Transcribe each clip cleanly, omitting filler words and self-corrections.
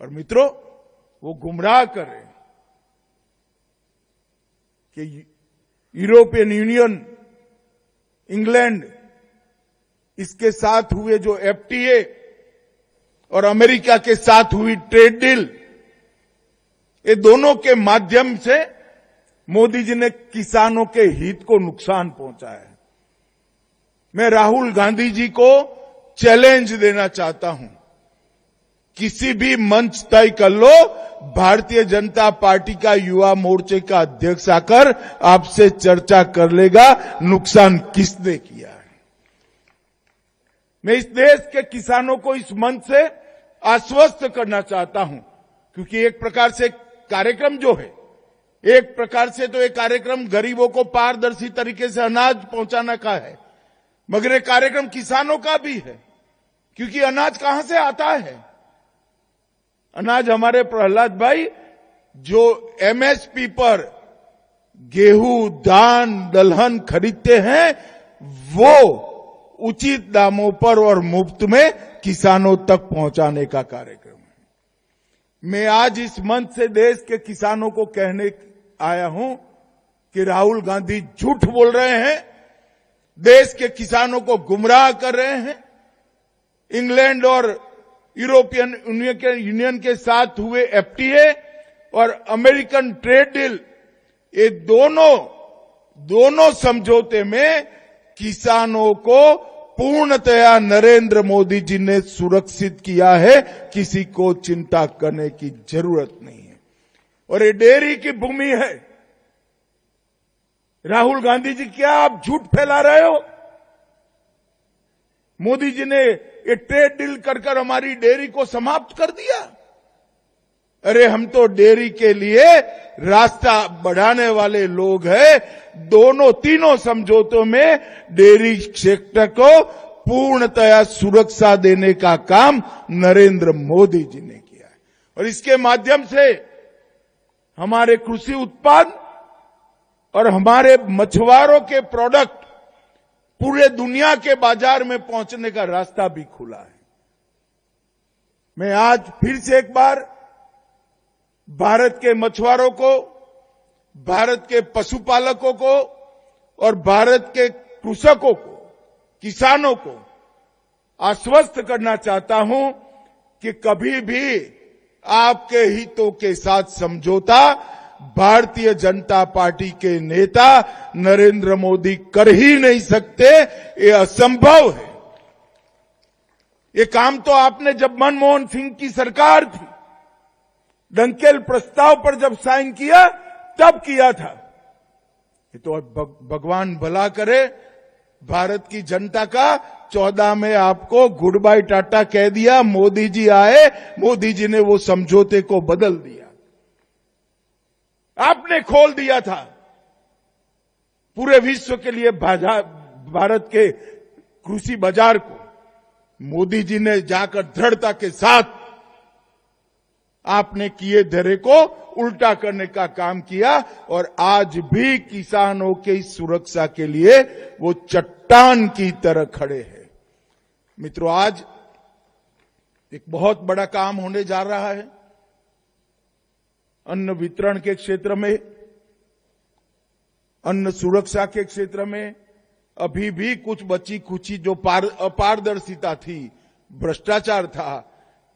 और मित्रों, वो गुमराह कर रहे हैं कि यूरोपियन यूनियन, इंग्लैंड, इसके साथ हुए जो एफटीए और अमेरिका के साथ हुई ट्रेड डील, ये दोनों के माध्यम से मोदी जी ने किसानों के हित को नुकसान पहुंचा है। मैं राहुल गांधी जी को चैलेंज देना चाहता हूं, किसी भी मंच तय कर लो, भारतीय जनता पार्टी का युवा मोर्चे का अध्यक्ष आकर आपसे चर्चा कर लेगा नुकसान किसने किया है। मैं इस देश के किसानों को इस मंच से आश्वस्त करना चाहता हूं, क्योंकि एक प्रकार से कार्यक्रम जो है, एक प्रकार से तो ये कार्यक्रम गरीबों को पारदर्शी तरीके से अनाज पहुंचाने का है, मगर ये कार्यक्रम किसानों का भी है, क्योंकि अनाज कहां से आता है? अनाज हमारे प्रहलाद भाई जो एमएसपी पर गेहूं, धान, दलहन खरीदते हैं, वो उचित दामों पर और मुफ्त में किसानों तक पहुंचाने का कार्यक्रम है। मैं आज इस मंच से देश के किसानों को कहने आया हूं कि राहुल गांधी झूठ बोल रहे हैं, देश के किसानों को गुमराह कर रहे हैं। इंग्लैंड और यूरोपियन यूनियन के साथ हुए एफटीए और अमेरिकन ट्रेड डील, ये दोनों समझौते में किसानों को पूर्णतया नरेंद्र मोदी जी ने सुरक्षित किया है, किसी को चिंता करने की जरूरत नहीं है। और ये डेयरी की भूमि है। राहुल गांधी जी, क्या आप झूठ फैला रहे हो? मोदी जी ने ये ट्रेड डील कर हमारी डेयरी को समाप्त कर दिया। अरे हम तो डेयरी के लिए रास्ता बढ़ाने वाले लोग हैं। तीनों समझौतों में डेयरी सेक्टर को पूर्णतया सुरक्षा देने का काम नरेंद्र मोदी जी ने किया है, और इसके माध्यम से हमारे कृषि उत्पाद और हमारे मछुआरों के प्रोडक्ट पूरे दुनिया के बाजार में पहुंचने का रास्ता भी खुला है। मैं आज फिर से एक बार भारत के मछुआरों को, भारत के पशुपालकों को और भारत के कृषकों को, किसानों को आश्वस्त करना चाहता हूं कि कभी भी आपके हितों के साथ समझौता भारतीय जनता पार्टी के नेता नरेंद्र मोदी कर ही नहीं सकते। ये असंभव है। ये काम तो आपने जब मनमोहन सिंह की सरकार थी, डंकेल प्रस्ताव पर जब साइन किया तब किया था। ये तो भगवान भला करे, भारत की जनता का 14 में आपको गुड बाय टाटा कह दिया, मोदी जी आए, मोदी जी ने वो समझौते को बदल दिया। आपने खोल दिया था पूरे विश्व के लिए भारत के कृषि बाजार को। मोदी जी ने जाकर दृढ़ता के साथ आपने किए धरे को उल्टा करने का काम किया, और आज भी किसानों की सुरक्षा के लिए वो चट्टान की तरह खड़े हैं। मित्रों, आज एक बहुत बड़ा काम होने जा रहा है अन्न वितरण के क्षेत्र में, अन्न सुरक्षा के क्षेत्र में। अभी भी कुछ बची खुची जो अपारदर्शिता थी, भ्रष्टाचार था,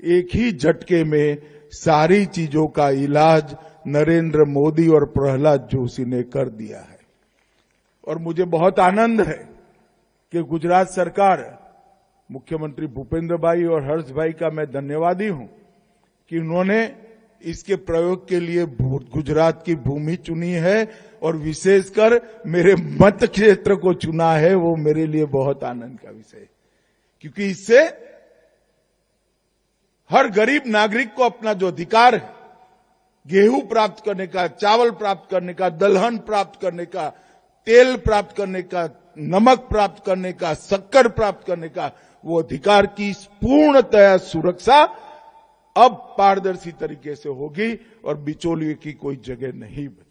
एक ही झटके में सारी चीजों का इलाज नरेंद्र मोदी और प्रहलाद जोशी ने कर दिया है। और मुझे बहुत आनंद है कि गुजरात सरकार, मुख्यमंत्री भूपेंद्र भाई और हर्ष भाई का मैं धन्यवादी हूं कि उन्होंने इसके प्रयोग के लिए गुजरात की भूमि चुनी है, और विशेषकर मेरे मत क्षेत्र को चुना है। वो मेरे लिए बहुत आनंद का विषय है, क्योंकि इससे हर गरीब नागरिक को अपना जो अधिकार है, गेहूं प्राप्त करने का, चावल प्राप्त करने का, दलहन प्राप्त करने का, तेल प्राप्त करने का, नमक प्राप्त करने का, शक्कर प्राप्त करने का, वो अधिकार की पूर्णतया सुरक्षा अब पारदर्शी तरीके से होगी और बिचौलिए की कोई जगह नहीं बची।